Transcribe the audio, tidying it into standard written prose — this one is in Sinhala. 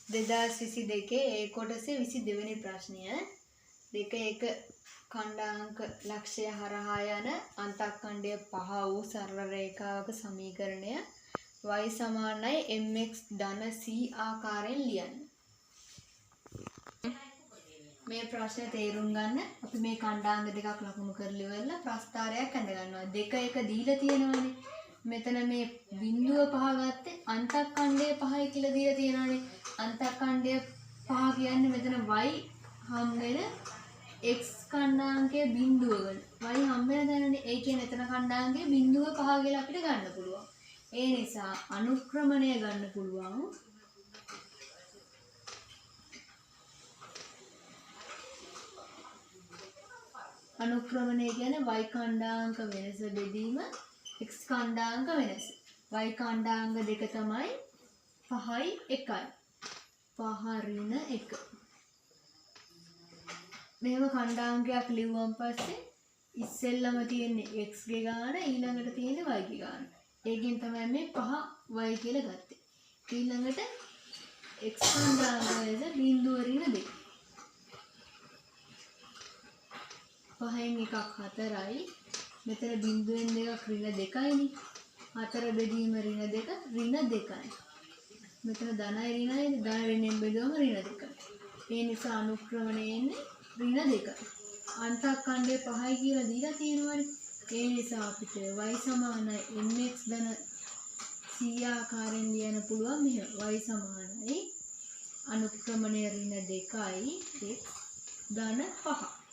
2022 ඒ කොටසේ 22 වෙනි ප්‍රශ්නය 2 ඛණ්ඩාංක ලක්ෂය හරහා යන අන්තක්ඛණ්ඩය 5 වූ සරල රේඛාවක සමීකරණය y සමානයි mx ධන c ආකාරයෙන් ලියන්න. මේ ප්‍රශ්නේ තේරුම් ගන්න අපි මේ ඛණ්ඩාංග දෙකක් ලකුණු කරලා ඉවරලා ප්‍රස්ථාරයක් ඇඳ ගන්නවා. 2 1 දීලා තියෙනවානේ. මෙතන මේ බිඳුව 5 ගත්තේ අන්තක්ඛණ්ඩය 5යි කියලා දීලා තියෙනවානේ. අන්තක්ඛණ්ඩය 5 කියන්නේ මෙතන y හම් වෙන x ඛණ්ඩාංකයේ බිඳුව වල y හම් වෙන දැනනේ. ඒ කියන්නේ එතන ඛණ්ඩාංකයේ බිඳුව 5 කියලා අපිට ගන්න පුළුවන්. ඒ නිසා අනුක්‍රමණය ගන්න පුළුවන්. අනුක්‍රමණය කියන්නේ y ඛණ්ඩාංක වෙනස බෙදීම x ඛණ්ඩාංක වෙනස. y ඛණ්ඩාංක දෙක තමයි 5යි 1යි. 5 ඍණ 1. මෙහෙම ඛණ්ඩාංකයක් ලිව්වන් පස්සේ ඉස්සෙල්ලම තියෙන්නේ x ගේ ගාන ඊළඟට තියෙන්නේ y ගේ ගාන. ඒකෙන් තමයි මේ 5 y කියලා ගත්තේ. ඊළඟට x ඛණ්ඩාංක වෙනස බිඳුව ඍණ 2. 5න් එකක් 4යි. මෙතන බිඳුවෙන් දෙකක් ඍණ 2යිනේ. 4 බෙදීම ඍණ 2 ඍණ 2යි. මෙතන ධනයි ඍණයි ධන ඍණයෙන් බෙදුවම ඍණ 2යි. ඒ නිසා අනුක්‍රමණය එන්නේ ඍණ 2යි. අන්තක්ඛණ්ඩය 5යි කියලා දීලා තියෙනවානේ. ඒ නිසා අපිට y සමානයි mx ධන c ආකාරයෙන් ලියන්න පුළුවන්. මෙහෙම y සමානයි අනුක්‍රමණය ඍණ 2යි x ධන 5.